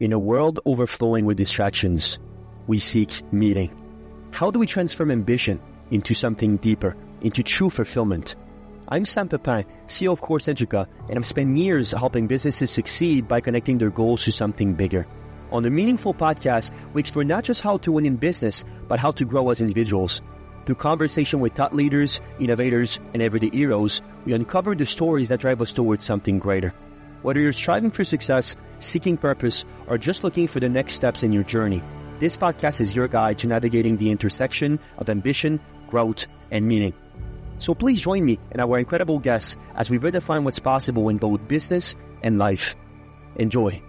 In a world overflowing with distractions, we seek meaning. How do we transform ambition into something deeper, into true fulfillment? I'm Sam Pepin, CEO of Course Educa, and I've spent years helping businesses succeed by connecting their goals to something bigger. On the Meaningful podcast, we explore not just how to win in business, but how to grow as individuals. Through conversation with thought leaders, innovators, and everyday heroes, we uncover the stories that drive us towards something greater. Whether you're striving for success, seeking purpose, or just looking for the next steps in your journey, this podcast is your guide to navigating the intersection of ambition, growth, and meaning. So please join me and our incredible guests as we redefine what's possible in both business and life. Enjoy.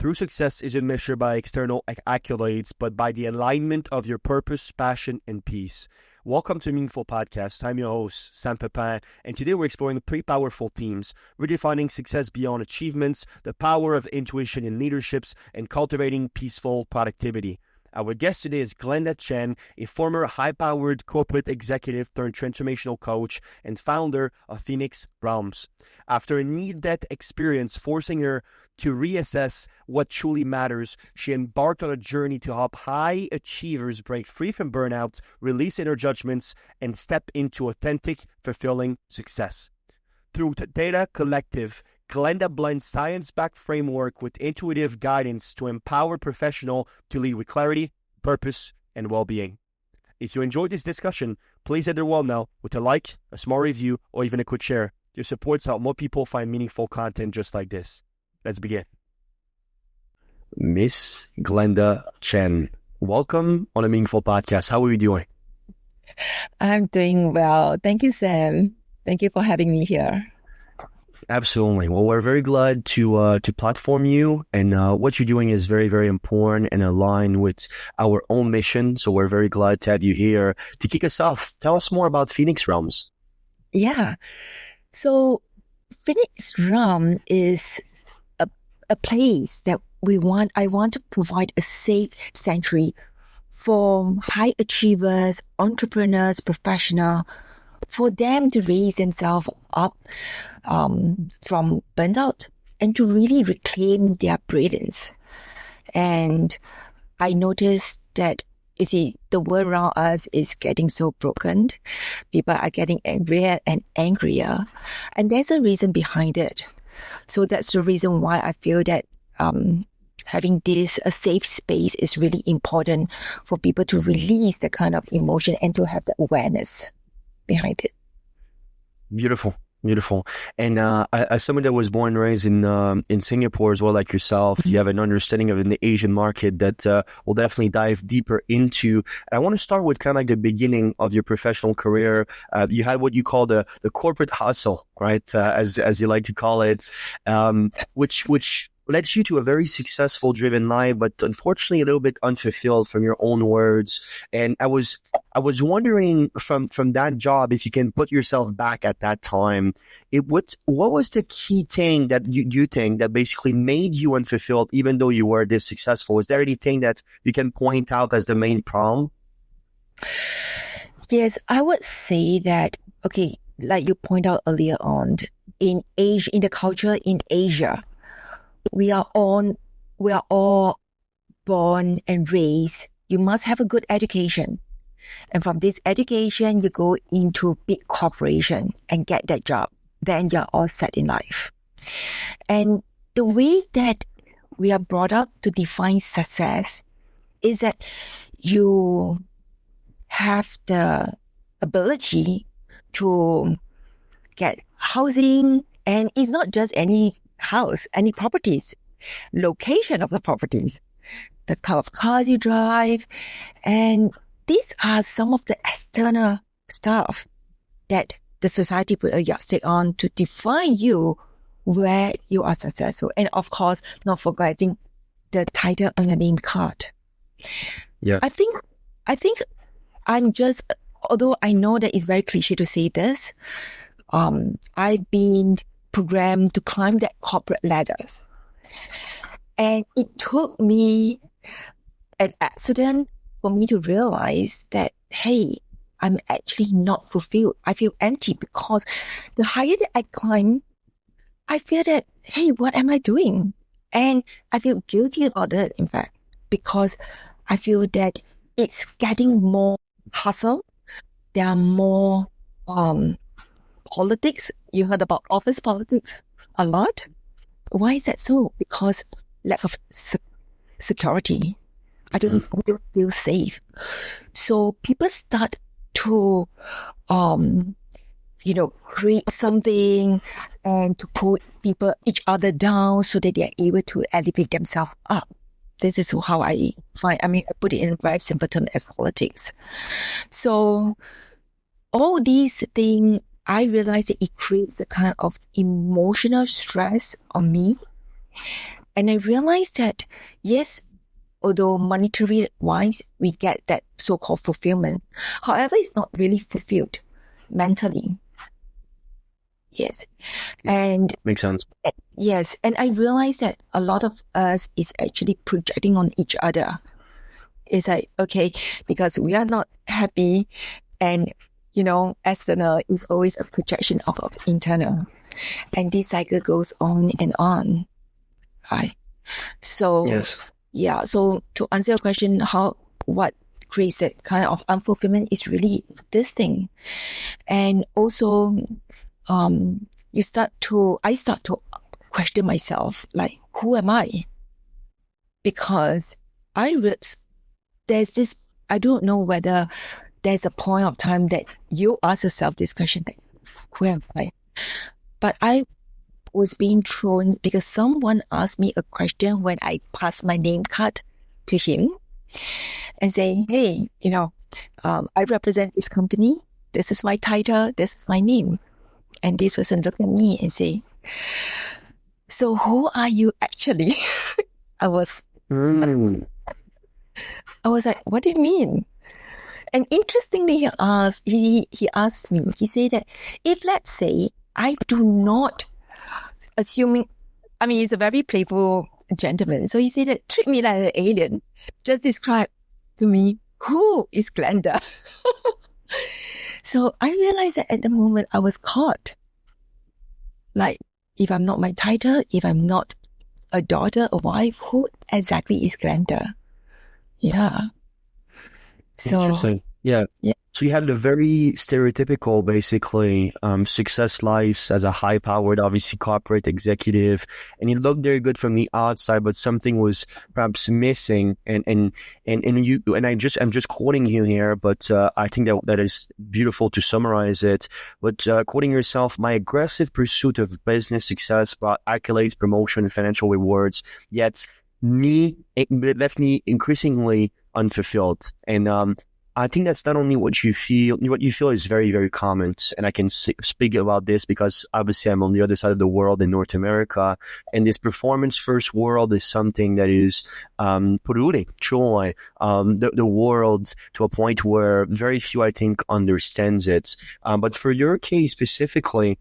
True success isn't measured by external accolades, but by the alignment of your purpose, passion, and peace. Welcome to Meaningful Podcast. I'm your host, Sam Pepin, and today we're exploring three powerful themes: redefining success beyond achievements, the power of intuition in leaderships, and cultivating peaceful productivity. Our guest today is Glenda Chen, a former high-powered corporate executive turned transformational coach and founder of Phoenix Realms. After a near-death experience forcing her to reassess what truly matters, she embarked on a journey to help high achievers break free from burnout, release inner judgments, and step into authentic, fulfilling success. Through Theta Collective, Glenda blends science-backed framework with intuitive guidance to empower professionals to lead with clarity, purpose, and well-being. If you enjoyed this discussion, please let the world know with a like, a small review, or even a quick share. Your supports help more people find meaningful content just like this. Let's begin. Miss Glenda Chen, welcome on a Meaningful Podcast. How are you doing? I'm doing well. Thank you, Sam. Thank you for having me here. Absolutely. Well, we're very glad to platform you, and what you're doing is very, very important and aligned with our own mission. So we're very glad to have you here. To kick us off, tell us more about Phoenix Realms. Yeah. So Phoenix Realm is a place that I want to provide a safe sanctuary for high achievers, entrepreneurs, professionals, for them to raise themselves up from burnout and to really reclaim their brilliance. And I noticed that, you see, the world around us is getting so broken. People are getting angrier and angrier. And there's a reason behind it. So that's the reason why I feel that having a safe space is really important for people to release the kind of emotion and to have the awareness behind it. Beautiful. And as someone that was born and raised in Singapore as well, like yourself, you have an understanding of the Asian market that we'll definitely dive deeper into. And I want to start with kind of like the beginning of your professional career. You had what you call the corporate hustle, right? As you like to call it, which led you to a very successful, driven life, but unfortunately a little bit unfulfilled from your own words. And I was wondering from that job, if you can put yourself back at that time, what was the key thing that you think that basically made you unfulfilled, even though you were this successful? Is there anything that you can point out as the main problem? Yes, I would say that, okay, like you point out earlier on, in the culture in Asia, we are all born and raised. You must have a good education. And from this education, you go into big corporation and get that job. Then you're all set in life. And the way that we are brought up to define success is that you have the ability to get housing, and it's not just any house, any properties, location of the properties, the type of cars you drive. And these are some of the external stuff that the society put a yardstick on to define you where you are successful. And of course, not forgetting the title on the name card. Yeah. I think I'm just, although I know that it's very cliche to say this, I've been programmed to climb that corporate ladders. And it took me an accident for me to realize that, hey, I'm actually not fulfilled. I feel empty because the higher that I climb, I feel that, hey, what am I doing? And I feel guilty about it, in fact, because I feel that it's getting more hustle. There are more politics. You heard about office politics a lot. Why is that so? Because lack of security. I don't feel safe. So people start to, create something and to put each other down so that they are able to elevate themselves up. This is how I put it in very simple terms as politics. So all these things, I realize that it creates a kind of emotional stress on me. And I realized that, yes, although monetary wise, we get that so-called fulfillment. However, it's not really fulfilled mentally. Yes. And makes sense. Yes. And I realized that a lot of us is actually projecting on each other. It's like, okay, because we are not happy and, external is always a projection of internal. And this cycle goes on and on. Right. So, yes. Yeah. So to answer your question, what creates that kind of unfulfillment is really this thing. And also, I start to question myself, like, who am I? Because there's this, I don't know whether there's a point of time that you ask yourself this question, like, who am I? But I was being thrown because someone asked me a question when I passed my name card to him and say, hey, I represent this company. This is my title. This is my name. And this person looked at me and say, so who are you actually? I was like, what do you mean? And interestingly, he asked me, he said that if, let's say, I do not, he's a very playful gentleman. So he said that, treat me like an alien. Just describe to me, who is Glenda? So I realized that at the moment I was caught. Like, if I'm not my title, if I'm not a daughter, a wife, who exactly is Glenda? Yeah. So, interesting. Yeah. So you had a very stereotypical, basically, success lives as a high-powered, obviously corporate executive, and it looked very good from the outside, but something was perhaps missing. I'm just quoting you here, but I think that is beautiful to summarize it. But quoting yourself, my aggressive pursuit of business success brought accolades, promotion, and financial rewards, yet it left me increasingly unfulfilled. And I think that's not only what you feel is very, very common. And I can speak about this because obviously I'm on the other side of the world in North America. And this performance first world is something that is polluting, truly, the world to a point where very few, I think, understands it. But for your case specifically,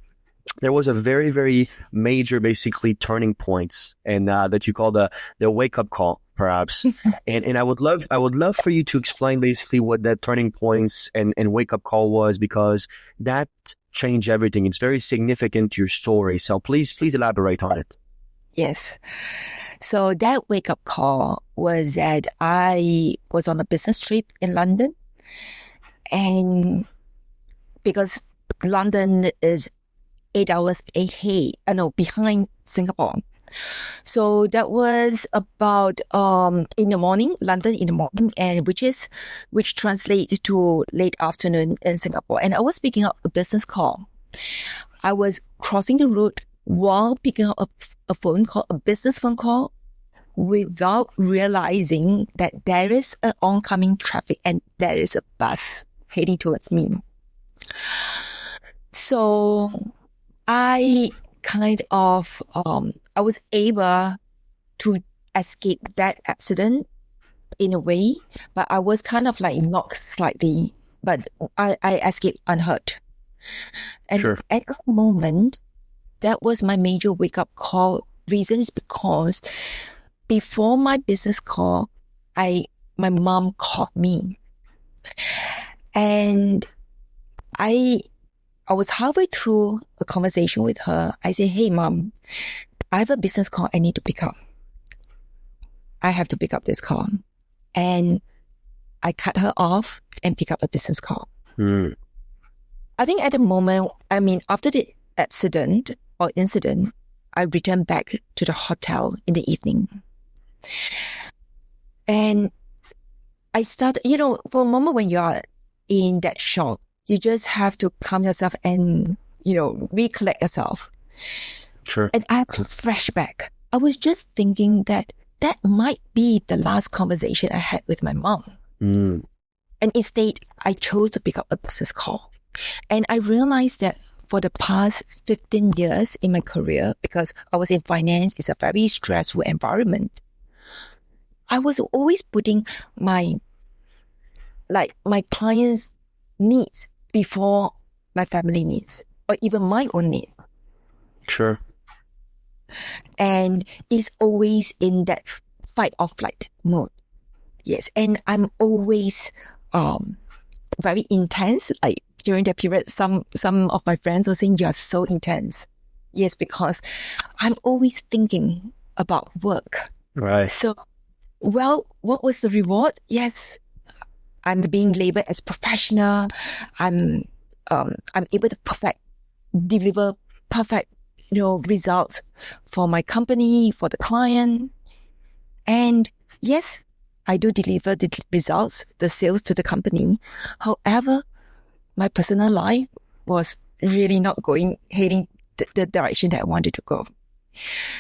there was a very, very major, basically, turning points, and that you call the wake up call, perhaps. and I would love for you to explain basically what that turning points and wake up call was, because that changed everything. It's very significant to your story. So please elaborate on it. Yes. So that wake up call was that I was on a business trip in London, and because London is 8 hours behind Singapore. So that was about in the morning, London in the morning, and which translates to late afternoon in Singapore. And I was picking up a business call. I was crossing the road while picking up a business phone call, without realizing that there is an oncoming traffic and there is a bus heading towards me. So I I was able to escape that accident in a way, but I was kind of like knocked slightly, but I escaped unhurt. And Sure. At that moment, that was my major wake up call. Reason is because before my business call, my mom called me. And I was halfway through a conversation with her. I said, hey, Mom, I have a business call I need to pick up. I have to pick up this call. And I cut her off and pick up a business call. I think at the moment, after the accident or incident, I returned back to the hotel in the evening. And I started, for a moment when you are in that shock, you just have to calm yourself and, recollect yourself. Sure. And I have a flashback. I was just thinking that might be the last conversation I had with my mom. And instead, I chose to pick up a business call. And I realized that for the past 15 years in my career, because I was in finance, it's a very stressful environment. I was always putting my clients' needs before my family needs, or even my own needs. Sure. And it's always in that fight or flight mode. Yes. And I'm always very intense. Like during that period, some of my friends were saying, you're so intense. Yes, because I'm always thinking about work. Right. So, what was the reward? Yes, I'm being labeled as professional. I'm able to deliver perfect, results for my company, for the client. And yes, I do deliver the results, the sales to the company. However, my personal life was really not heading the direction that I wanted to go.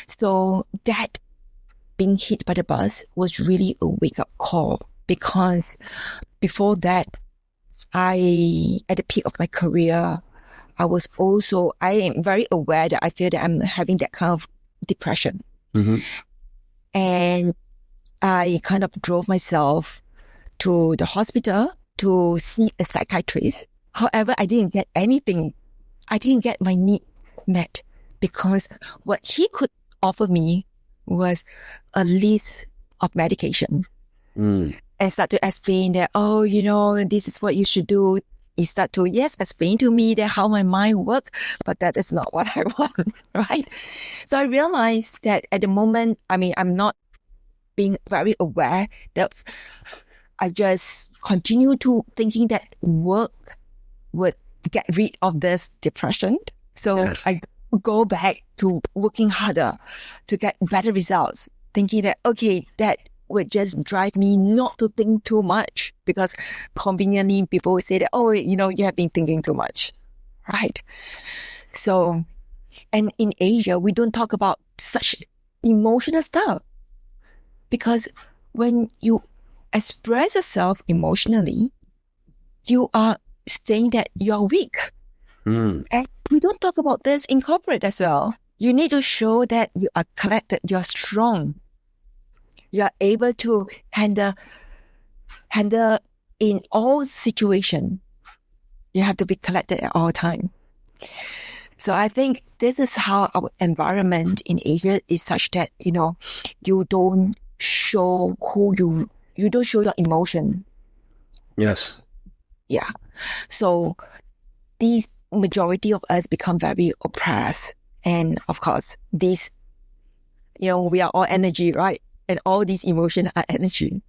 So that being hit by the bus was really a wake-up call, because before that, at the peak of my career, I am very aware that I feel that I'm having that kind of depression. Mm-hmm. And I kind of drove myself to the hospital to see a psychiatrist. However, I didn't get anything. I didn't get my need met, because what he could offer me was a list of medication. And start to explain that, this is what you should do. He start to, explain to me that how my mind works, but that is not what I want, right? So I realized that at the moment, I'm not being very aware, that I just continue to thinking that work would get rid of this depression. So yes. I go back to working harder to get better results, thinking that, okay, that would just drive me not to think too much, because conveniently people would say that, you have been thinking too much, right? So, and in Asia, we don't talk about such emotional stuff, because when you express yourself emotionally, you are saying that you are weak. And we don't talk about this in corporate as well. You need to show that you are collected, you're strong. You are able to handle in all situations. You have to be collected at all time. So I think this is how our environment in Asia is such that, you don't show you don't show your emotion. Yes. Yeah. So these majority of us become very oppressed. And of course, we are all energy, right? And all these emotions are energy.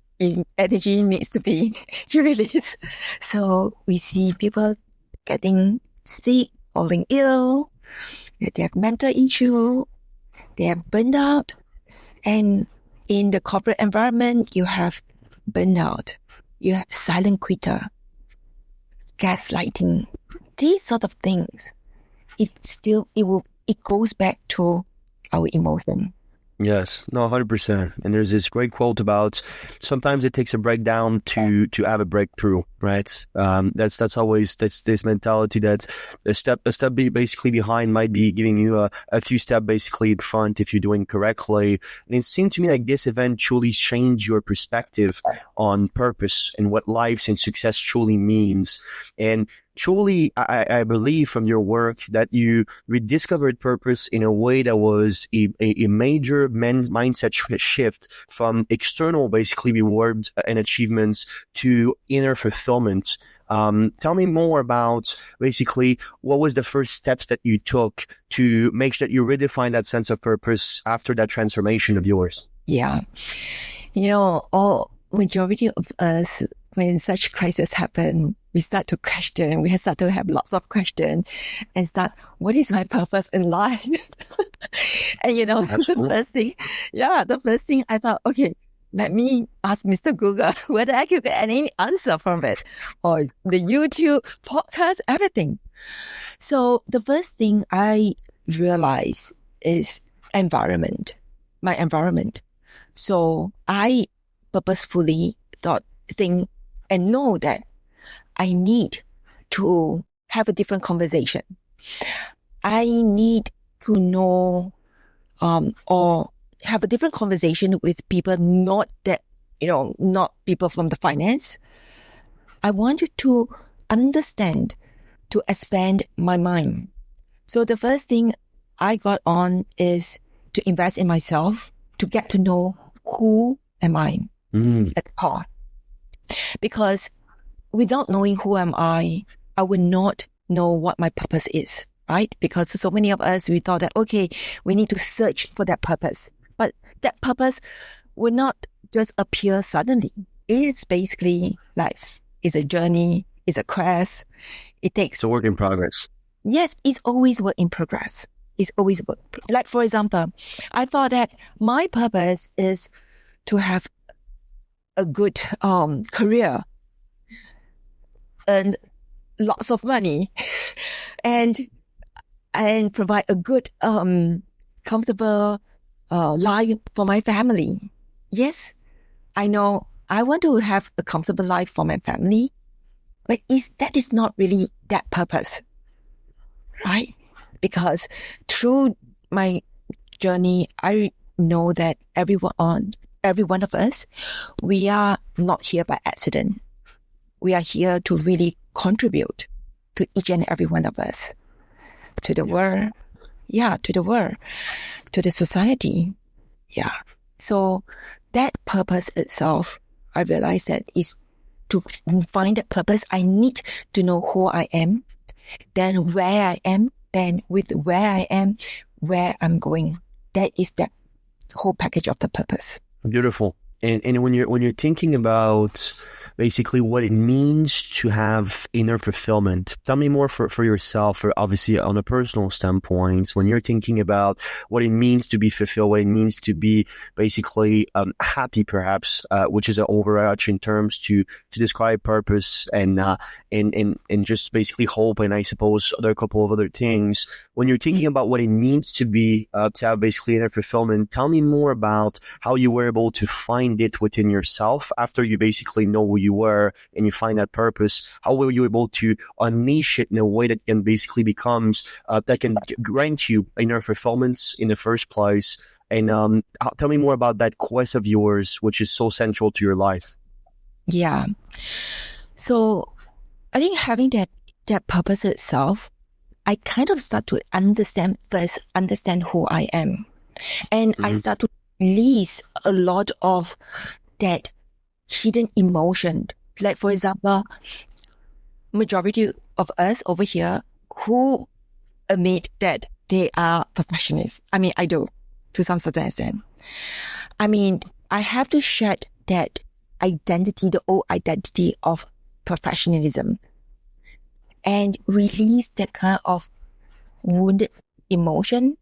Energy needs to be released. So we see people getting sick, falling ill, they have mental issue, they have burnout. And in the corporate environment, you have burnout, you have silent quitter, gaslighting, these sort of things. It goes back to our emotion. Yes, no, 100%. And there's this great quote about sometimes it takes a breakdown to have a breakthrough, right? That's always this mentality that a step basically behind might be giving you a few steps basically in front if you're doing correctly. And it seemed to me like this event truly changed your perspective on purpose and what life and success truly means. And truly, I believe from your work that you rediscovered purpose in a way that was a major mindset shift from external, basically, rewards and achievements to inner fulfillment. Tell me more about basically what was the first steps that you took to make sure that you redefine that sense of purpose after that transformation of yours. Yeah. Majority of us, when such crisis happen, we start to question, we start to have lots of questions and start, what is my purpose in life? And the first thing I thought, okay, let me ask Mr. Google whether I could get any answer from it, or the YouTube, podcast, everything. So the first thing I realized is my environment. So I purposefully think and know that I need to have a different conversation. I need to know or have a different conversation with people, not people from the finance. I wanted to understand, to expand my mind. So the first thing I got on is to invest in myself, to get to know who am I at the core. Because without knowing who am I would not know what my purpose is, right? Because so many of us, we thought that, okay, we need to search for that purpose. But that purpose will not just appear suddenly. It is basically life. It's a journey. It's a quest. It's a work in progress. Yes, it's always work in progress. It's always work. Like, for example, I thought that my purpose is to have a good career, earn lots of money, and provide a good, comfortable life for my family. Yes, I know I want to have a comfortable life for my family, but that is not really that purpose, right? Because through my journey, I know that every one of us, we are not here by accident. We are here to really contribute to each and every one of us, to the world, to the society. Yeah. So that purpose itself, I realized that is to find that purpose, I need to know who I am, then where I am, then with where I am, where I'm going. That is that whole package of the purpose. Beautiful. And when you're thinking about basically what it means to have inner fulfillment, tell me more for yourself, or obviously on a personal standpoint, when you're thinking about what it means to be fulfilled, what it means to be basically happy, perhaps, which is an overarching terms to describe purpose and just basically hope, and I suppose a couple of other things. When you're thinking about what it means to be to have basically inner fulfillment, tell me more about how you were able to find it within yourself after you basically know who you were and you find that purpose. How were you able to unleash it in a way that can basically that can grant you inner fulfillment in the first place? And tell me more about that quest of yours, which is so central to your life. Yeah. So I think having that purpose itself, I kind of start to understand who I am. And I start to release a lot of that hidden emotion. Like, for example, majority of us over here who admit that they are perfectionists. I mean, I do to some certain extent. I mean, I have to shed that identity, the old identity of perfectionism, and release that kind of wounded emotion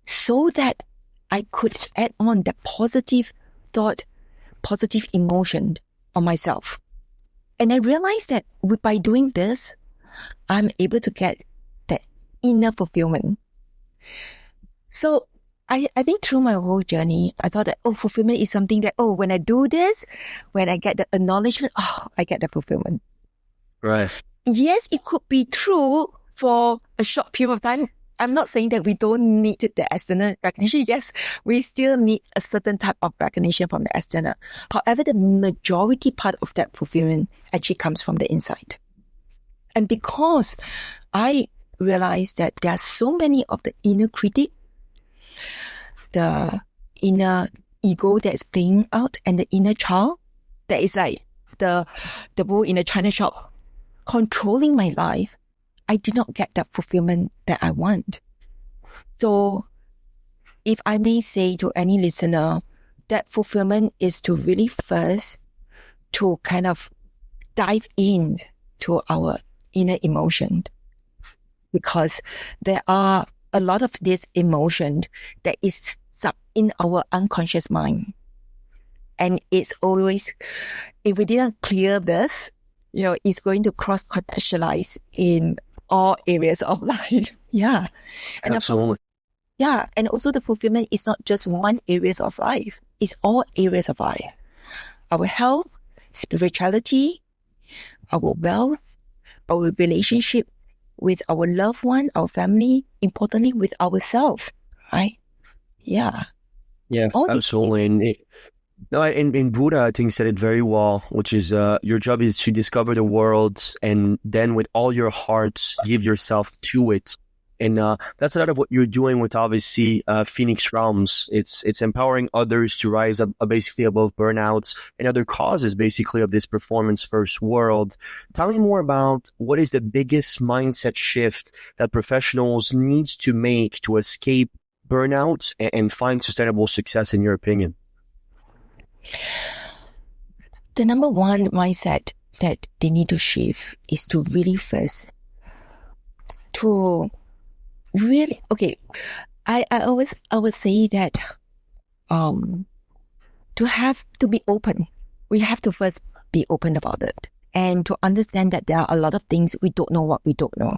so that I could add on that positive thought, positive emotion on myself. And I realized that by doing this, I'm able to get that inner fulfillment. So I think through my whole journey, I thought that, fulfillment is something that, when I do this, when I get the acknowledgement, I get the fulfillment. Right. Yes, it could be true for a short period of time. I'm not saying that we don't need the external recognition. Yes, we still need a certain type of recognition from the external. However, the majority part of that fulfillment actually comes from the inside. And because I realized that there are so many of the inner critic, the inner ego that is playing out, and the inner child that is like the bull in the china shop controlling my life, I did not get that fulfillment that I want. So if I may say to any listener, that fulfillment is to really first to kind of dive in to our inner emotion, because there are a lot of this emotion that is stuck in our unconscious mind. And it's always, if we didn't clear this, it's going to cross-contextualize in all areas of life. Yeah. And Absolutely. yeah. And also the fulfillment is not just one areas of life. It's all areas of life. Our health, spirituality, our wealth, our relationship with our loved one, our family, importantly with ourselves, right? Yeah. Yes, All absolutely. And Buddha, I think, said it very well, which is your job is to discover the world and then with all your heart, give yourself to it. And that's a lot of what you're doing with, obviously, Phoenix Realms. It's empowering others to rise up basically above burnouts and other causes, basically, of this performance first world. Tell me more about what is the biggest mindset shift that professionals needs to make to escape burnout and find sustainable success, in your opinion? The number one mindset that they need to shift is to really first to really, okay, I would say that to be open, we have to first be open about it and to understand that there are a lot of things we don't know what we don't know.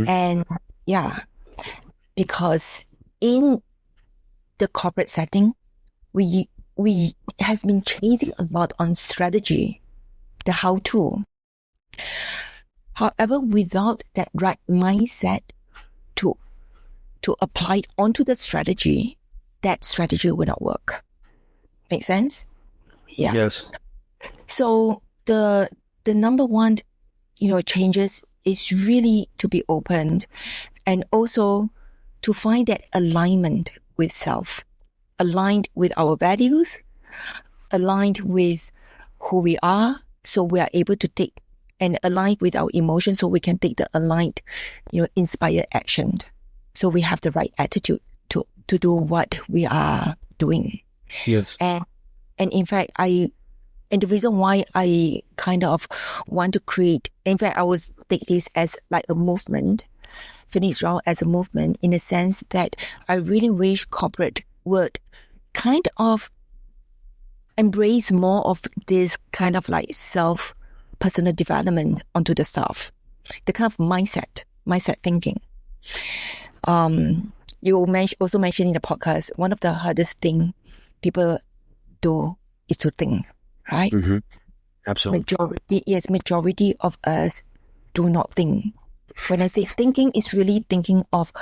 And yeah, because in the corporate setting, we have been chasing a lot on strategy, the how-to. However, without that right mindset to apply it onto the strategy, that strategy will not work. Make sense? Yeah. Yes. So the number one, changes is really to be open and also to find that alignment with self, aligned with our values, aligned with who we are, so we are able to take and aligned with our emotions, so we can take the aligned, inspired action. So we have the right attitude to do what we are doing. Yes. And in fact, and the reason why I kind of want to create, in fact, I would take this as like a movement, Phoenix Round as a movement, in the sense that I really wish corporate would kind of embrace more of this kind of like personal development onto the staff, the kind of mindset thinking. You also mentioned in the podcast, one of the hardest thing people do is to think, right? Mm-hmm. Absolutely. Majority of us do not think. When I say thinking, it's really thinking of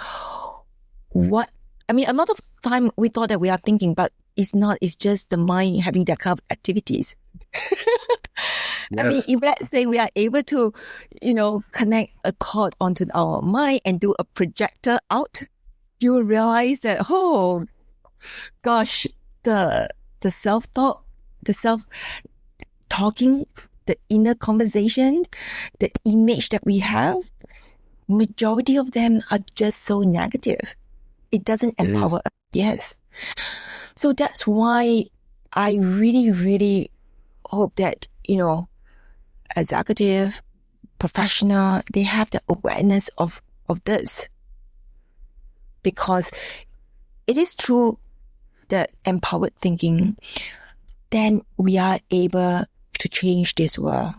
a lot of time we thought that we are thinking, but it's not. It's just the mind having that kind of activities. Yes. If let's say we are able to, connect a cord onto our mind and do a projector out, you will realize that, oh gosh, the self-talk, the self-talking, the inner conversation, the image that we have, majority of them are just so negative. It doesn't empower us. Yes. So that's why I really, really hope that, executive, professional, they have the awareness of this. Because it is through the empowered thinking, then we are able to change this world,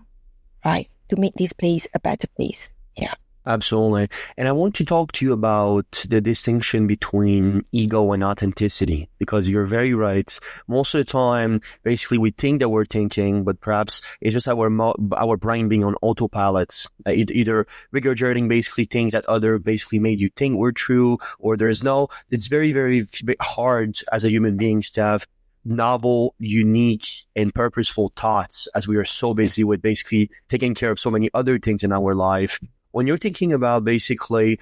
right? To make this place a better place. Yeah. Absolutely. And I want to talk to you about the distinction between ego and authenticity, because you're very right. Most of the time, basically, we think that we're thinking, but perhaps it's just our brain being on autopilot, either regurgitating basically things that other basically made you think were true, or it's very, very hard as a human being to have novel, unique, and purposeful thoughts, as we are so busy with basically taking care of so many other things in our life, when you're thinking about basically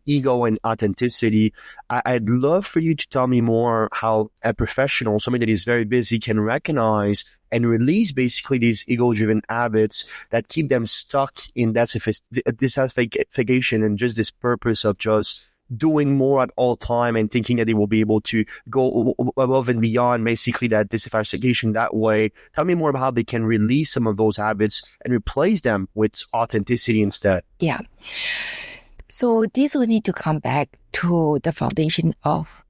ego and authenticity, I'd love for you to tell me more how a professional, somebody that is very busy, can recognize and release basically these ego-driven habits that keep them stuck in dissatisfaction and just this purpose of just doing more at all time and thinking that they will be able to go above and beyond basically that dissatisfaction that way. Tell me more about how they can release some of those habits and replace them with authenticity instead. Yeah. So this will need to come back to the foundation of,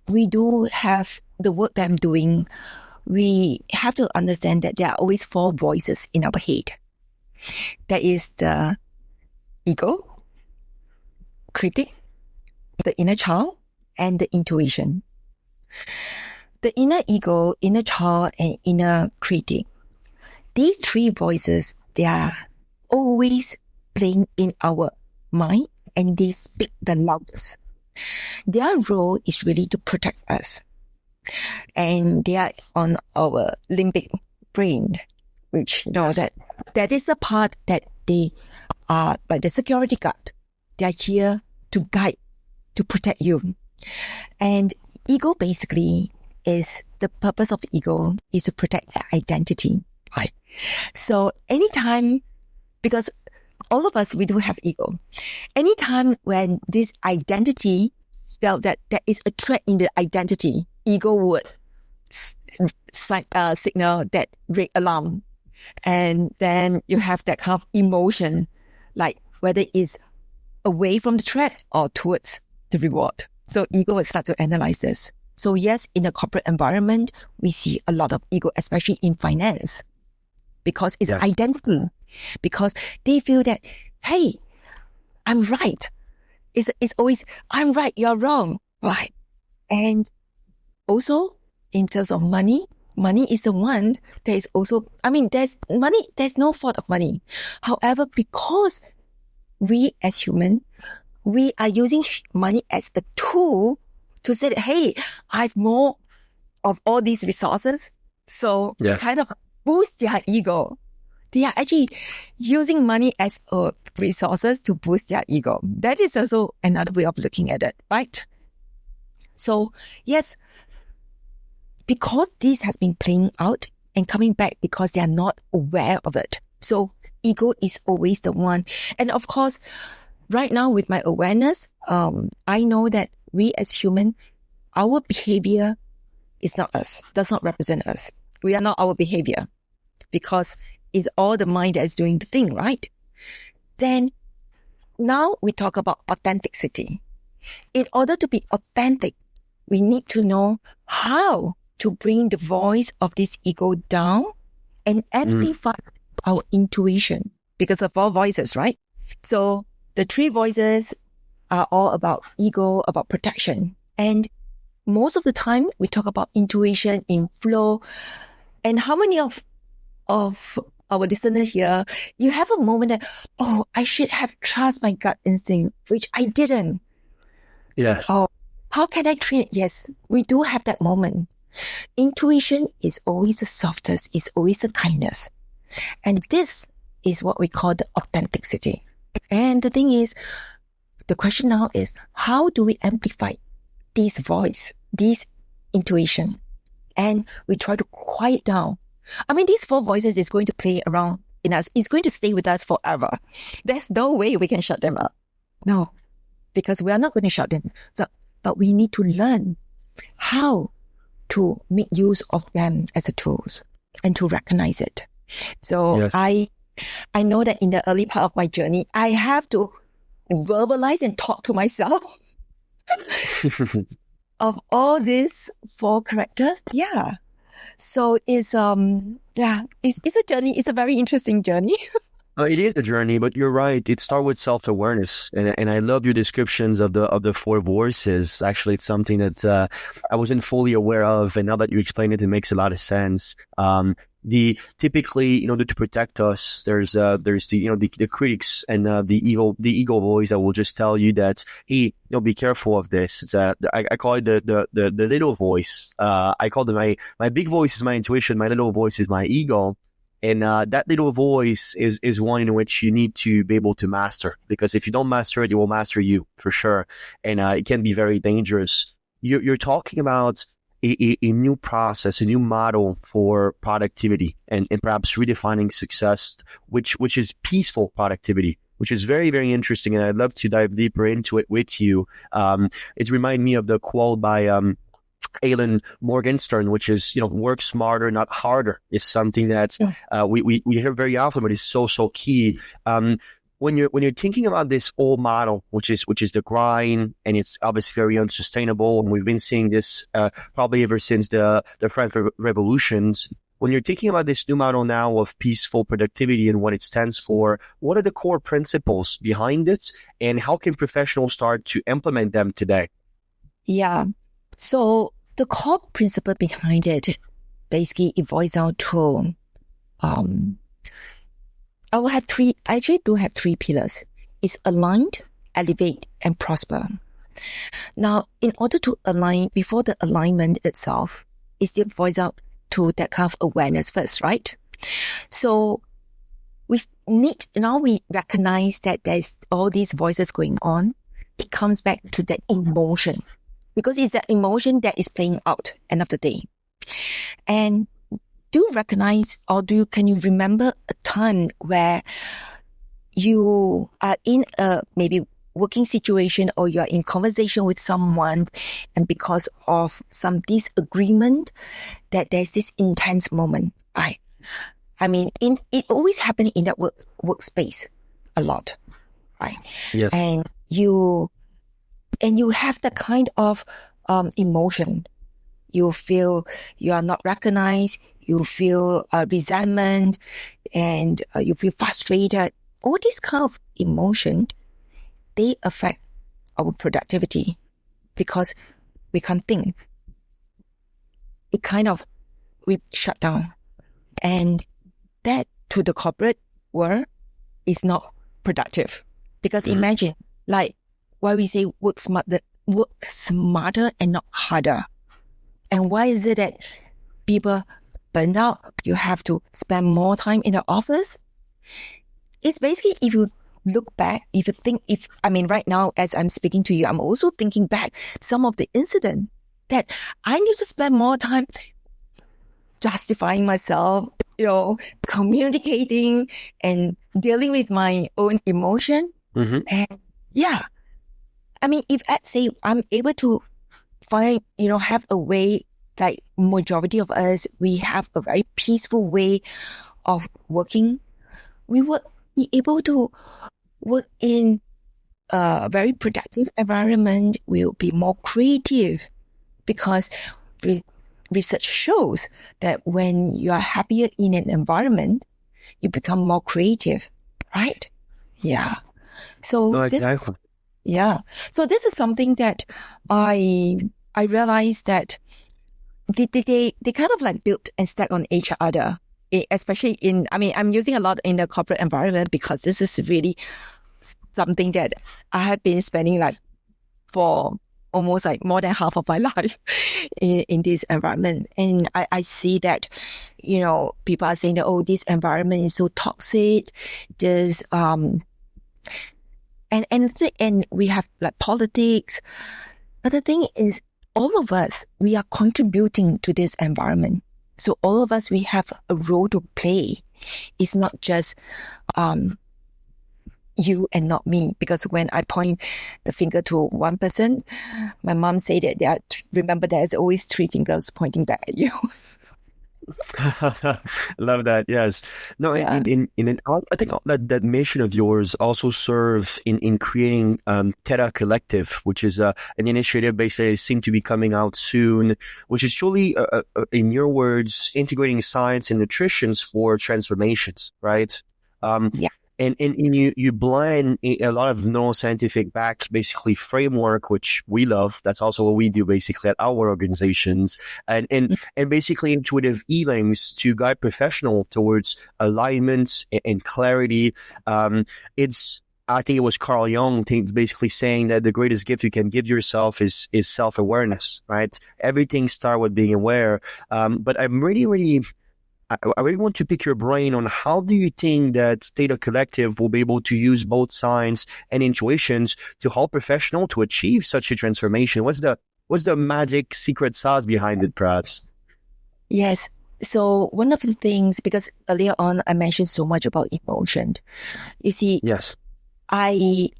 we do have the work that I'm doing. We have to understand that there are always 4 voices in our head. That is the ego, critic, the inner child, and the intuition. The inner ego, inner child, and inner critic. These 3 voices, they are always playing in our mind, and they speak the loudest. Their role is really to protect us. And they are on our limbic brain, which, that is the part that they are like the security guard. They are here to guide, to protect you. And ego basically is, the purpose of ego is to protect identity. Right. So anytime, because all of us, we do have ego. Anytime when this identity felt that there is a threat in the identity, ego would signal that red alarm. And then you have that kind of emotion, like whether it's away from the threat or towards the reward. So ego will start to analyze this. So yes, in a corporate environment, we see a lot of ego, especially in finance, because it's identity. Because they feel that, hey, I'm right. It's always, I'm right, you're wrong. Right. And also, in terms of money is the one that is also, there's no fault of money. However, because we as human, we are using money as a tool to say that, hey, I have more of all these resources. So it kind of boosts their ego. They are actually using money as a resources to boost their ego. That is also another way of looking at it, right? So yes, because this has been playing out and coming back because they are not aware of it. So ego is always the one. And of course, right now with my awareness, I know that we as human, our behavior is not us, does not represent us. We are not our behavior because it's all the mind that is doing the thing, right? Then now we talk about authenticity. In order to be authentic, we need to know how to bring the voice of this ego down and amplify our intuition because of 4 voices, right? So the 3 voices are all about ego, about protection. And most of the time we talk about intuition in flow. And how many of our listeners here, you have a moment that, oh, I should have trust my gut instinct, which I didn't. Yes. Oh, how can I train it? Yes, we do have that moment. Intuition is always the softest, is always the kindness. And this is what we call the authenticity. And the thing is, the question now is, how do we amplify this voice, this intuition? And we try to quiet down. These 4 voices is going to play around in us. It's going to stay with us forever. There's no way we can shut them up. No, because we are not going to shut them. But we need to learn how to make use of them as a tools and to recognize it. So yes. I know that in the early part of my journey, I have to verbalize and talk to myself of all these 4 characters. Yeah. So it's a journey. It's a very interesting journey. It is a journey, but you're right. It starts with self-awareness, and I love your descriptions of the 4 voices. Actually, it's something that I wasn't fully aware of, and now that you explain it, it makes a lot of sense. Typically, to protect us, there's the critics and the ego voice that will just tell you that, hey, be careful of this. It's I call it the little voice. I call it my big voice is my intuition, my little voice is my ego. And that little voice is one in which you need to be able to master, because if you don't master it, it will master you for sure. And it can be very dangerous. You're talking about a new process, a new model for productivity, and perhaps redefining success, which is peaceful productivity, which is very, very interesting. And I'd love to dive deeper into it with you. It reminds me of the quote by Alan Morgenstern, which is, work smarter, not harder, is something that we hear very often, but is so key. When you're thinking about this old model, which is the grind, and it's obviously very unsustainable, and we've been seeing this probably ever since the French revolutions. When you're thinking about this new model now of peaceful productivity and what it stands for, what are the core principles behind it, and how can professionals start to implement them today? Yeah. So the core principle behind it, basically it boils down to, I actually do have three pillars. It's aligned, elevate, and prosper. Now, in order to align, before the alignment itself, it still boils out to that kind of awareness first, right? So we recognize that there's all these voices going on. It comes back to that emotion, because it's that emotion that is playing out end of the day. And do you recognize, or can you remember a time where you are in a maybe working situation, or you're in conversation with someone, and because of some disagreement, that there's this intense moment, right? I mean, it always happens in that workspace a lot, right? Yes. And you have that kind of emotion. You feel you are not recognized. You feel resentment, and you feel frustrated. All this kind of emotion, they affect our productivity, because we can't think. We shut down. And that, to the corporate world, is not productive. Because imagine, like, why we say work smarter and not harder. And why is it that people burn out? You have to spend more time in the office. It's basically, if you look back, right now, as I'm speaking to you, I'm also thinking back some of the incident that I need to spend more time justifying myself, communicating and dealing with my own emotion. Mm-hmm. And yeah, if let's say I'm able to find, have a way, like majority of us, we have a very peaceful way of working, we would be able to work in a very productive environment. We'll be more creative, because research shows that when you are happier in an environment, you become more creative, right? Yeah. So No, exactly. So this is something that I realized that they kind of like built and stack on each other, especially I'm using a lot in the corporate environment, because this is really something that I have been spending like for almost like more than half of my life in this environment. And I see that, people are saying that, oh, this environment is so toxic. There's, and we have like politics. But the thing is, all of us, we are contributing to this environment. So all of us, we have a role to play. It's not just, you and not me, because when I point the finger to one person, my mom said that remember there's always three fingers pointing back at you. Love that. Yes. No, Yeah. I think that mission of yours also serves in creating Theta Collective, which is an initiative basically that seems to be coming out soon, which is truly, in your words, integrating science and nutrition for transformations, right? Yeah. And you blend a lot of neuroscientific backed basically framework, which we love. That's also what we do basically at our organizations, and basically intuitive e-links to guide professional towards alignment and clarity. I think it was Carl Jung basically saying that the greatest gift you can give yourself is self-awareness, right? Everything starts with being aware. But I'm really, really I really want to pick your brain on how do you think that Theta Collective will be able to use both signs and intuitions to help professional to achieve such a transformation? What's the magic secret sauce behind it, perhaps? Yes. So one of the things, because earlier on I mentioned so much about emotion. You see, Yes. I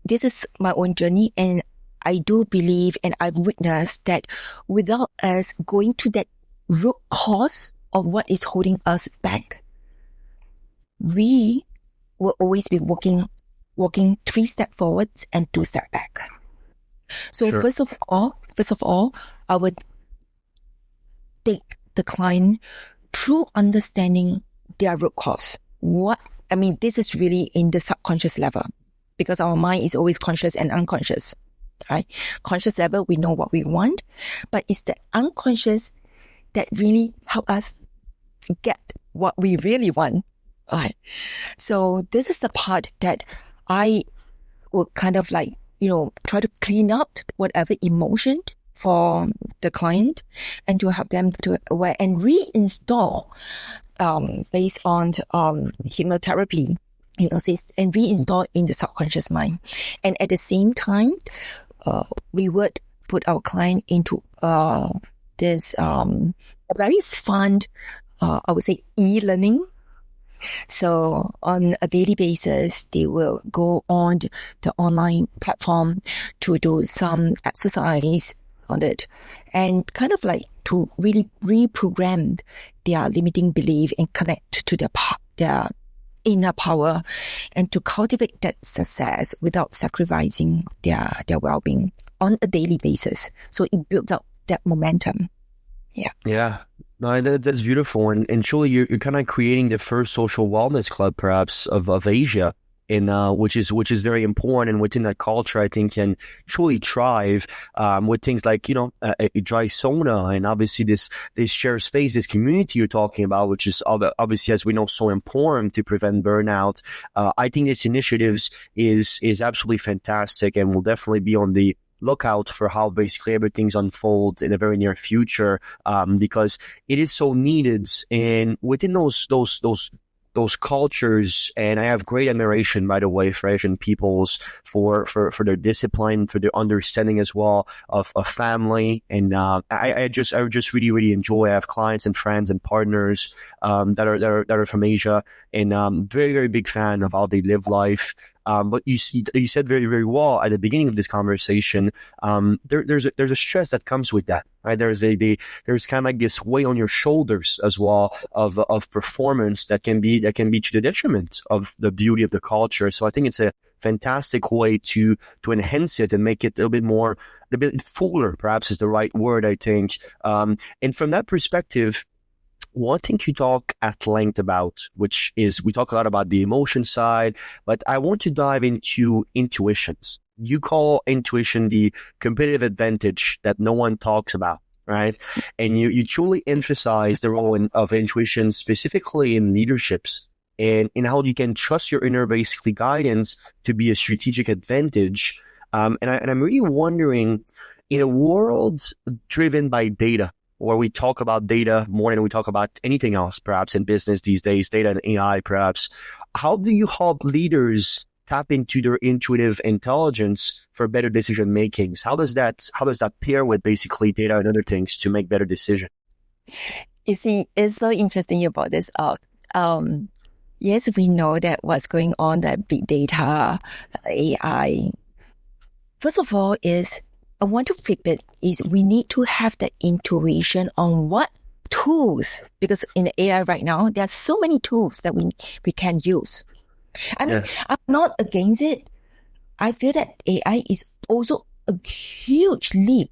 this is my own journey, and I do believe and I've witnessed that without us going to that root cause of what is holding us back, we will always be walking 3 steps forwards and 2 steps back. So Sure. first of all, I would take the client through understanding their root cause. This is really in the subconscious level, because our mind is always conscious and unconscious, right? Conscious level, we know what we want, but it's the unconscious that really help us get what we really want. Right. So this is the part that I would kind of like, try to clean up whatever emotion for the client and to help them to aware and reinstall, based on hypnotherapy, hypnosis, and reinstall in the subconscious mind. And at the same time, we would put our client into this a very fun, I would say, e-learning. So on a daily basis, they will go on the online platform to do some exercise on it and kind of like to really reprogram their limiting belief and connect to their inner power and to cultivate that success without sacrificing their well-being on a daily basis. So it builds up that momentum. Yeah. Yeah. No, that's beautiful. And truly, you're kind of creating the first social wellness club, perhaps, of Asia, which is very important. And within that culture, I think can truly thrive with things like, a dry sauna and obviously this shared space, this community you're talking about, which is obviously, as we know, so important to prevent burnout. I think this initiatives is absolutely fantastic and will definitely be on the lookout for how basically everything's unfold in the very near future, because it is so needed. And within those cultures, and I have great admiration, by the way, for Asian peoples for their discipline, for their understanding as well of family. And I just really, really enjoy. I have clients and friends and partners that are from Asia, and very, very big fan of how they live life. But you said very, very well at the beginning of this conversation. There's a stress that comes with that, right? There's kind of like this weight on your shoulders as well of performance that can be to the detriment of the beauty of the culture. So I think it's a fantastic way to enhance it and make it a bit fuller, perhaps is the right word, I think. And from that perspective, one thing you talk at length about, which is we talk a lot about the emotion side, but I want to dive into intuitions. You call intuition the competitive advantage that no one talks about, right? And you truly emphasize the role of intuition specifically in leaderships and in how you can trust your inner basically guidance to be a strategic advantage. And I'm really wondering, in a world driven by data, where we talk about data more than we talk about anything else, perhaps in business these days, data and AI, perhaps. How do you help leaders tap into their intuitive intelligence for better decision makings? How does that pair with basically data and other things to make better decisions? You see, it's so interesting you brought this out. Yes, we know that what's going on, that big data, AI. First of all, I want to flip it, is we need to have the intuition on what tools, because in the AI right now, there are so many tools that we can use. Yes. I'm not against it. I feel that AI is also a huge leap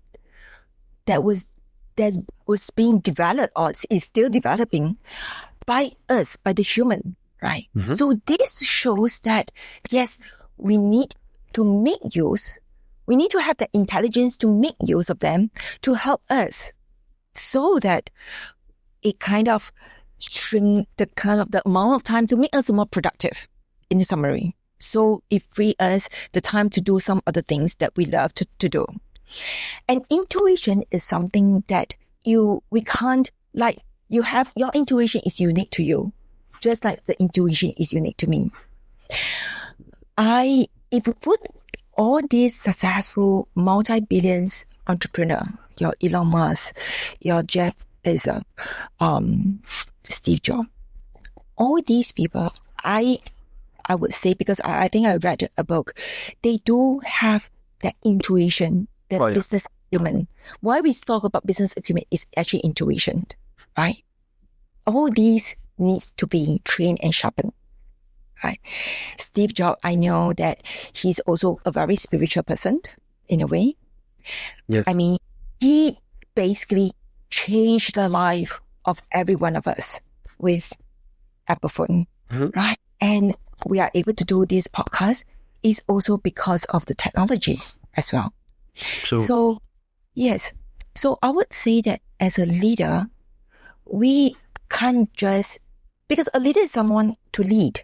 that was being developed or is still developing by us, by the human, right? Mm-hmm. So this shows that, yes, we need to make use. We need to have the intelligence to make use of them to help us so that it kind of shrink the amount of time to make us more productive in the summary. So it free us the time to do some other things that we love to do. And intuition is something that we can't, like, your intuition is unique to you, just like the intuition is unique to me. If you put all these successful multi-billions entrepreneur, your Elon Musk, your Jeff Bezos, Steve Jobs, all these people, I would say, because I think I read a book, they do have that intuition, that business acumen. Why we talk about business acumen is actually intuition, right? All these needs to be trained and sharpened, right? Steve Jobs, I know that he's also a very spiritual person in a way. Yes. I mean, he basically changed the life of every one of us with Apple phone, right? And we are able to do this podcast is also because of the technology as well. So yes. So I would say that as a leader, we can't just, because a leader is someone to lead.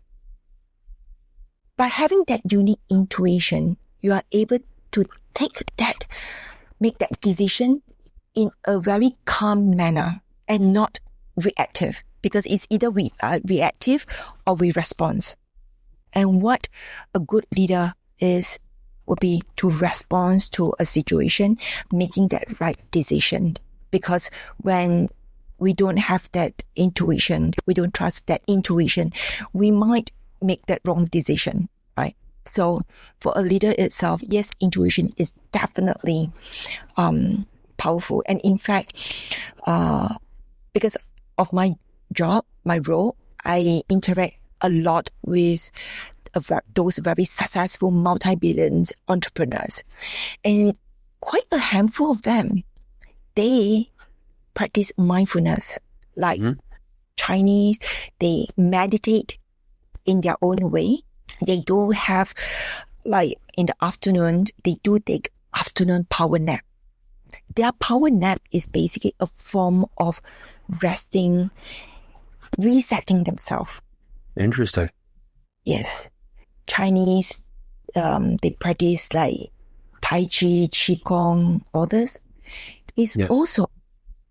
By having that unique intuition, you are able to make that decision in a very calm manner and not reactive, because it's either we are reactive or we respond. And what a good leader would be to respond to a situation, making that right decision. Because when we don't have that intuition, we don't trust that intuition, we might make that wrong decision, right? So for a leader itself, yes, intuition is definitely powerful. And in fact, because of my job, my role, I interact a lot with those very successful multi-billion entrepreneurs. And quite a handful of them, they practice mindfulness. Like Chinese, they meditate in their own way. They do have, like in the afternoon, they do take afternoon power nap. Their power nap is basically a form of resting, resetting themselves. Interesting. Yes. Chinese, they practice like Tai Chi, Qigong, all this. It's also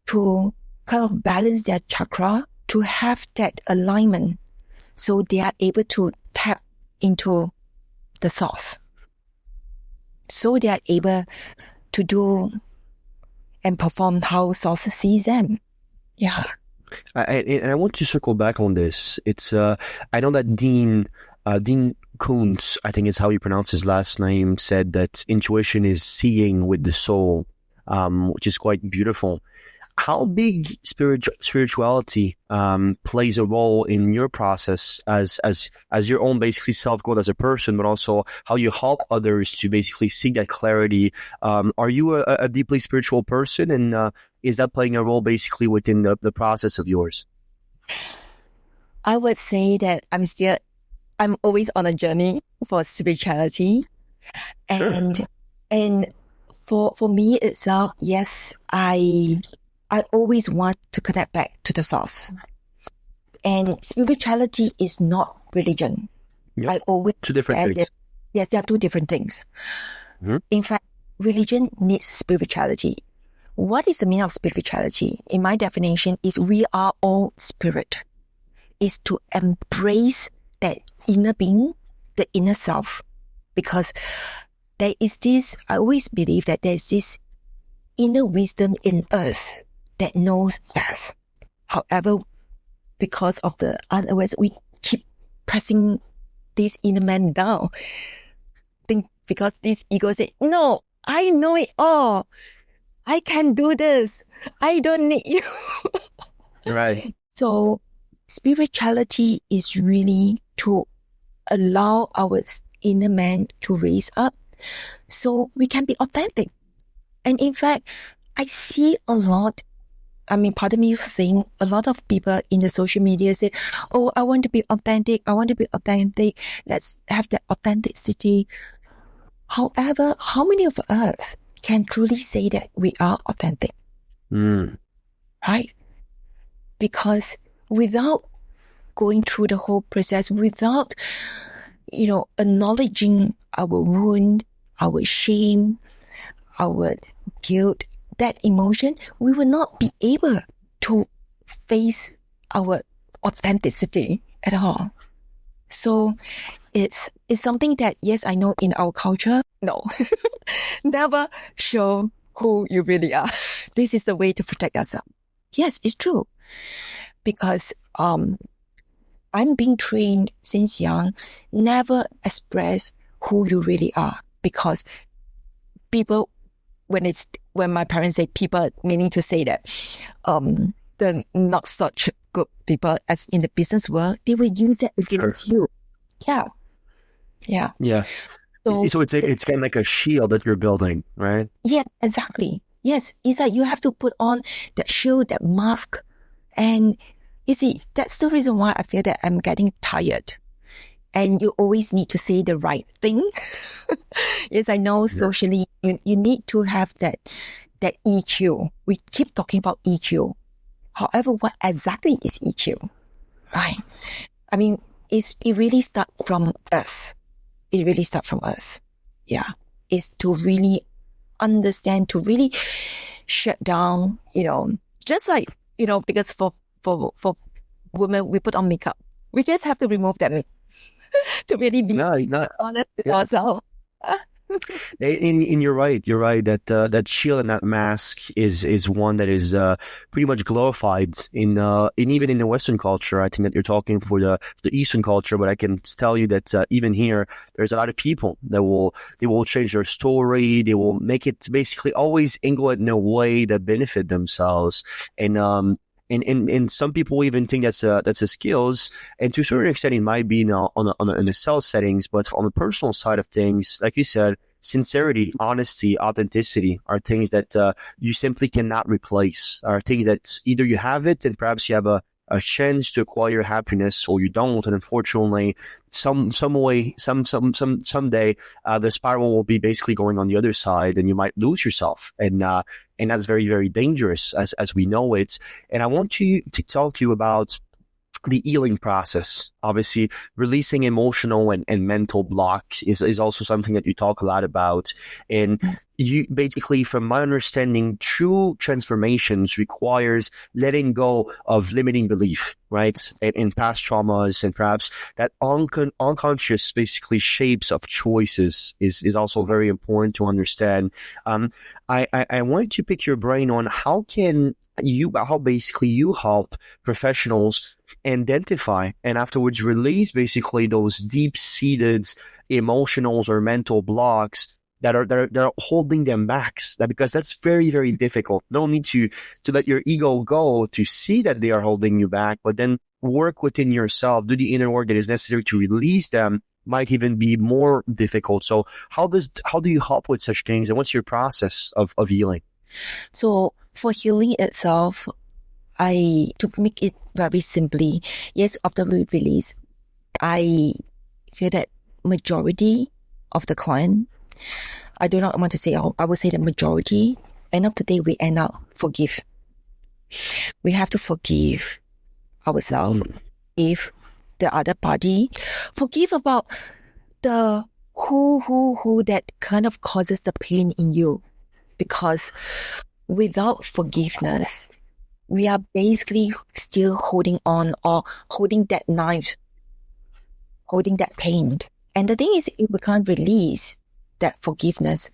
to kind of balance their chakra, to have that alignment, so they are able to tap into the source. So they are able to do and perform how source sees them. Yeah. And I want to circle back on this. It's I know that Dean Koontz, I think is how you pronounce his last name, said that intuition is seeing with the soul, which is quite beautiful. How big spirituality plays a role in your process as your own basically self-growth as a person, but also how you help others to basically seek that clarity? Are you a deeply spiritual person, and is that playing a role basically within the process of yours? I would say that I'm always on a journey for spirituality. Sure. And for me itself, yes, I always want to connect back to the source. And spirituality is not religion. Yep. I always two different things. Yes, they are two different things. In fact, religion needs spirituality. What is the meaning of spirituality? In my definition, is we are all spirit. Is to embrace that inner being, the inner self. Because there is this, I always believe that there is this inner wisdom in us that knows best. However, because of the unawareness, we keep pressing this inner man down. Because this ego says, no, I know it all. I can do this. I don't need you. Right. So spirituality is really to allow our inner man to raise up so we can be authentic. And in fact, I see a lot, pardon me saying, a lot of people in the social media say, oh, I want to be authentic. I want to be authentic. Let's have that authenticity. However, how many of us can truly say that we are authentic? Right? Because without going through the whole process, without, acknowledging our wound, our shame, our guilt, that emotion, we will not be able to face our authenticity at all. So it's something that, yes, I know in our culture, no, never show who you really are. This is the way to protect ourselves. Yes, it's true. Because I'm being trained since young, never express who you really are. Because people, when my parents say people, meaning to say that the not such good people as in the business world, they will use that against you. Yeah. So it's kind of like a shield that you're building, right? Yeah, exactly. Yes, it's like you have to put on that shield, that mask, and you see, that's the reason why I feel that I'm getting tired. And you always need to say the right thing. Yes, I know socially you need to have that EQ. We keep talking about EQ. However, what exactly is EQ? Right? I mean, it really starts from us. It really starts from us. Yeah. It's to really understand, to really shut down, just like, because for women, we put on makeup. We just have to remove them to really be honest with ourselves. And you're right. You're right that that shield and that mask is one that is pretty much glorified in even in the Western culture. I think that you're talking for the Eastern culture, but I can tell you that even here, there's a lot of people that will change their story. They will make it basically always angle it in a way that benefit themselves. And some people even think that's a skills, and to a certain extent it might be in the sales settings, but on the personal side of things, like you said, sincerity, honesty, authenticity are things that you simply cannot replace. Are things that either you have it and perhaps you have a chance to acquire happiness, or you don't, and unfortunately, someday, the spiral will be basically going on the other side, and you might lose yourself, and that's very, very dangerous as we know it. And I want to talk to you about the healing process. Obviously, releasing emotional and mental blocks is also something that you talk a lot about. And you basically, from my understanding, true transformations requires letting go of limiting belief, right? In past traumas, and perhaps that unconscious basically shapes of choices is also very important to understand. I wanted to pick your brain on how basically you help professionals identify and afterwards release basically those deep-seated emotional or mental blocks that are holding them back. Because that's very, very difficult. No need to let your ego go to see that they are holding you back, but then work within yourself, do the inner work that is necessary to release them, might even be more difficult. So how do you help with such things, and what's your process of healing? So for healing itself, to make it very simply, yes, after we release, I feel that majority of the client, I do not want to say all, I would say the majority, end of the day, we end up forgive. We have to forgive ourselves if the other party, forgive about the who that kind of causes the pain in you. Because without forgiveness, we are basically still holding on, or holding that knife, holding that pain. And the thing is, if we can't release that forgiveness,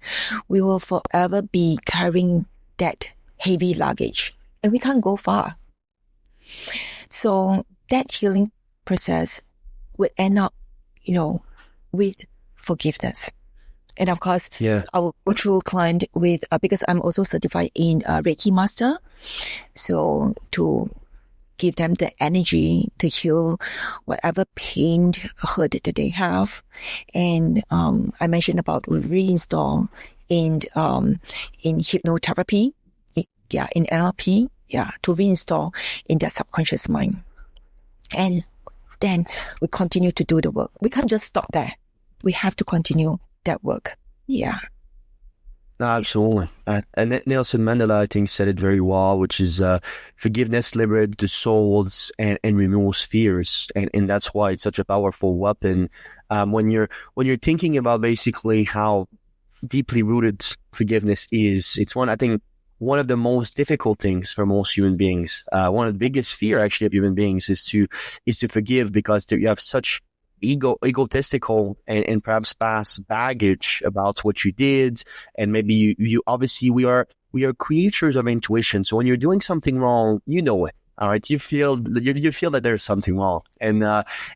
we will forever be carrying that heavy luggage, and we can't go far. So that healing process would end up, with forgiveness. And of course, I will go through client with, because I'm also certified in Reiki Master. So to give them the energy to heal whatever pain, hurt that they have. And I mentioned about reinstall in hypnotherapy, in NLP, to reinstall in their subconscious mind. And then we continue to do the work. We can't just stop there. We have to continue that work. Yeah. Absolutely. And Nelson Mandela, I think, said it very well, which is forgiveness liberates the souls and removes fears. And that's why it's such a powerful weapon. When you're thinking about basically how deeply rooted forgiveness is, it's one, I think, one of the most difficult things for most human beings. One of the biggest fear actually of human beings is to forgive, because you have such egotistical and perhaps past baggage about what you did. And maybe you obviously we are creatures of intuition. So when you're doing something wrong, you know it. All right. You feel that there's something wrong. And,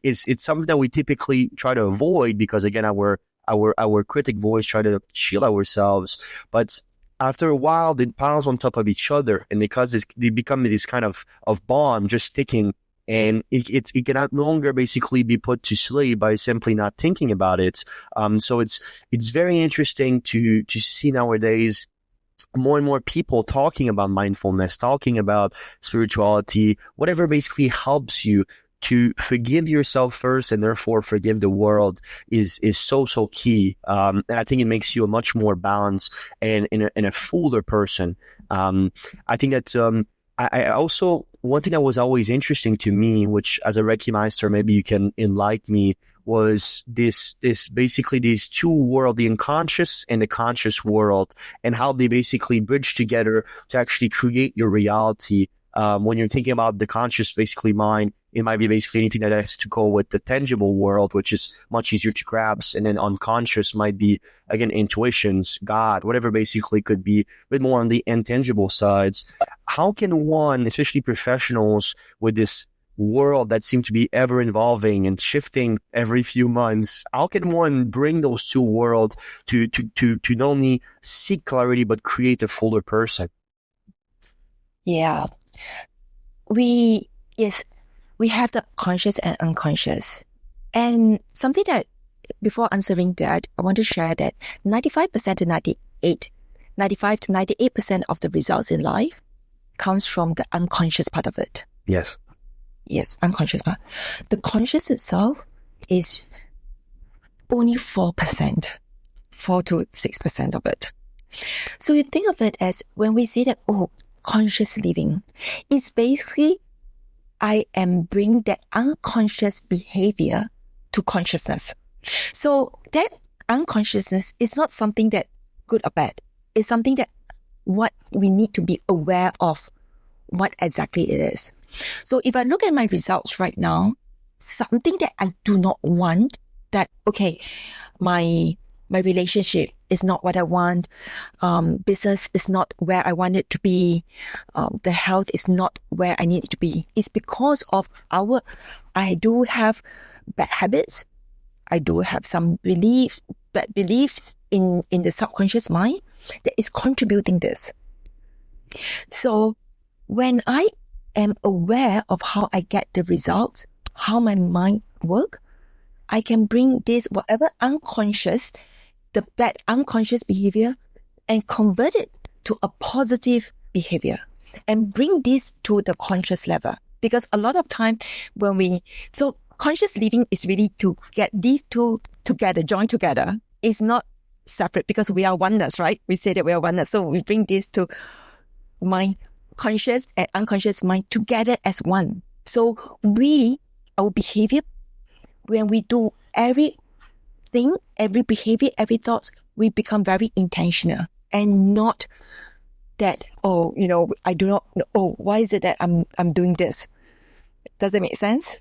it's something that we typically try to avoid, because again, our critic voice try to shield ourselves. But after a while, they piles on top of each other, and because they become this kind of bomb just sticking, and it can no longer basically be put to sleep by simply not thinking about it. So it's very interesting to see nowadays more and more people talking about mindfulness, talking about spirituality, whatever basically helps you to forgive yourself first and therefore forgive the world is so key. And I think it makes you a much more balanced and a fuller person. I think that, I also, one thing that was always interesting to me, which as a Reiki Meister, maybe you can enlighten me, was this basically these two worlds, the unconscious and the conscious world, and how they basically bridge together to actually create your reality. When you're thinking about the conscious, basically mind, it might be basically anything that has to go with the tangible world, which is much easier to grasp. And then unconscious might be, again, intuitions, God, whatever basically could be a bit more on the intangible sides. How can one, especially professionals with this world that seem to be ever evolving and shifting every few months, how can one bring those two worlds to not only seek clarity, but create a fuller person? Yeah. We have the conscious and unconscious. And something that, before answering that, I want to share that 95% to 95 to 98% of the results in life comes from the unconscious part of it. Yes. Yes, unconscious part. The conscious itself is only 4%, 4 to 6% of it. So you think of it as, when we say that, conscious living, it's basically I am bringing that unconscious behavior to consciousness. So that unconsciousness is not something that good or bad. It's something that what we need to be aware of, what exactly it is. So if I look at my results right now, something that I do not want, that, okay, my relationship is not what I want. Business is not where I want it to be. The health is not where I need it to be. It's because of I do have bad habits. I do have some bad beliefs in the subconscious mind that is contributing this. So when I am aware of how I get the results, how my mind works, I can bring this, whatever unconscious, the bad unconscious behavior, and convert it to a positive behavior and bring this to the conscious level. Because a lot of time so conscious living is really to get these two together, join together. It's not separate, because we are oneness, right? We say that we are oneness. So we bring this to mind, conscious and unconscious mind together as one. So our behavior, when we do everything, every behavior, every thought, we become very intentional, and not that, I do not know, why is it that I'm doing this? Does it make sense?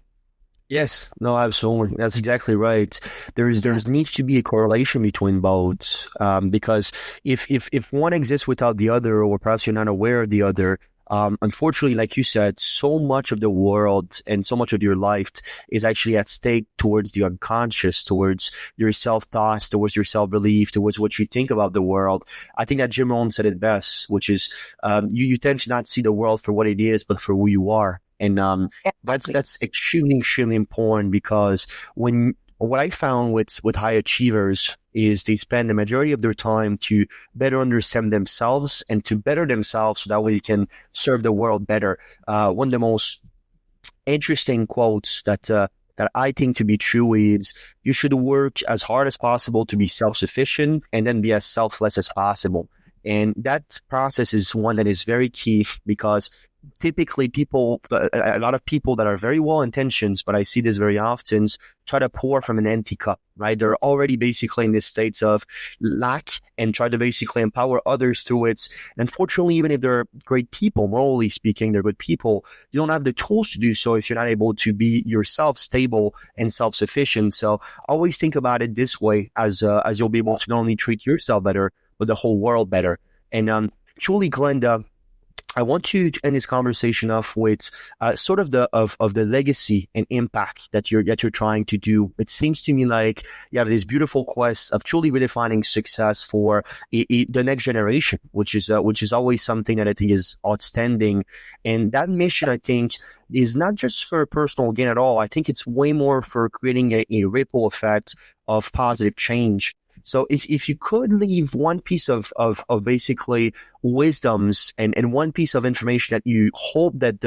Yes, no, absolutely. That's exactly right. There needs to be a correlation between both, because if one exists without the other, or perhaps you're not aware of the other, unfortunately, like you said, so much of the world and so much of your life is actually at stake towards the unconscious, towards your self-thoughts, towards your self-belief, towards what you think about the world. I think that Jim Rohn said it best, which is, you tend to not see the world for what it is, but for who you are. And that's extremely, extremely important, because what I found with high achievers is they spend the majority of their time to better understand themselves and to better themselves, so that way they can serve the world better. One of the most interesting quotes that I think to be true is, you should work as hard as possible to be self-sufficient, and then be as selfless as possible. And that process is one that is very key because typically a lot of people that are very well intentioned, but I see this very often, try to pour from an empty cup, right? They're already basically in this states of lack and try to basically empower others through it. And unfortunately, even if they're great people, morally speaking, they're good people, you don't have the tools to do so if you're not able to be yourself stable and self-sufficient. So always think about it this way as you'll be able to not only treat yourself better, but the whole world better. And truly, Glenda, I want to end this conversation off with sort of the legacy and impact that you're trying to do. It seems to me like you have this beautiful quest of truly redefining success for the next generation, which is always something that I think is outstanding. And that mission, I think, is not just for personal gain at all. I think it's way more for creating a ripple effect of positive change. So if you could leave one piece of basically wisdoms and one piece of information that you hope that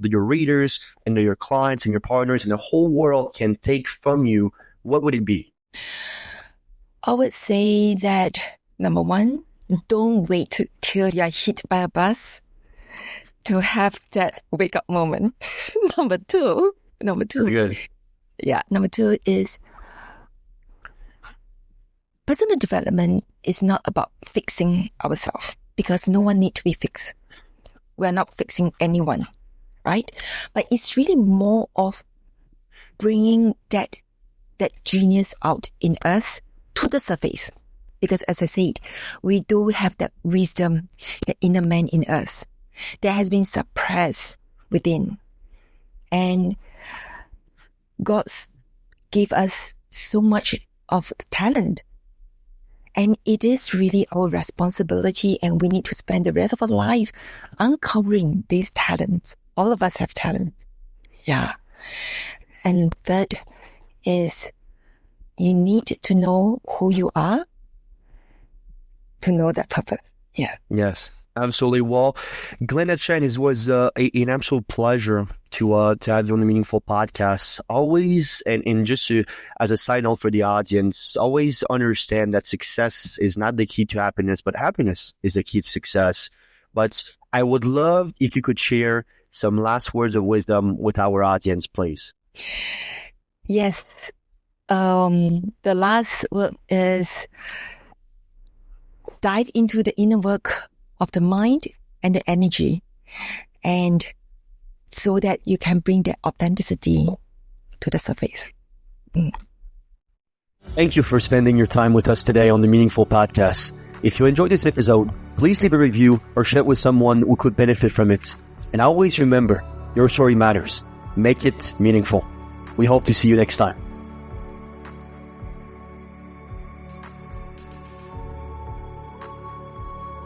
your readers and your clients and your partners and the whole world can take from you, what would it be? I would say that, number one, don't wait till you're hit by a bus to have that wake up moment. Number two. That's good. Yeah. Number two is personal development is not about fixing ourselves because no one needs to be fixed. We're not fixing anyone, right? But it's really more of bringing that genius out in us to the surface. Because as I said, we do have that wisdom, the inner man in us that has been suppressed within. And God gave us so much of talent. And it is really our responsibility, and we need to spend the rest of our life uncovering these talents. All of us have talents. Yeah. And third is you need to know who you are to know that purpose. Yeah. Yes. Absolutely. Well, Glenda Chen, it was an absolute pleasure to have you on the Meaningful Podcast. Always, and just as a side note for the audience, always understand that success is not the key to happiness, but happiness is the key to success. But I would love if you could share some last words of wisdom with our audience, please. Yes. The last word is dive into the inner work of the mind and the energy, and so that you can bring that authenticity to the surface. Thank you for spending your time with us today on the Meaningful Podcast. If you enjoyed this episode, please leave a review or share it with someone who could benefit from it. And always remember, your story matters. Make it meaningful. We hope to see you next time.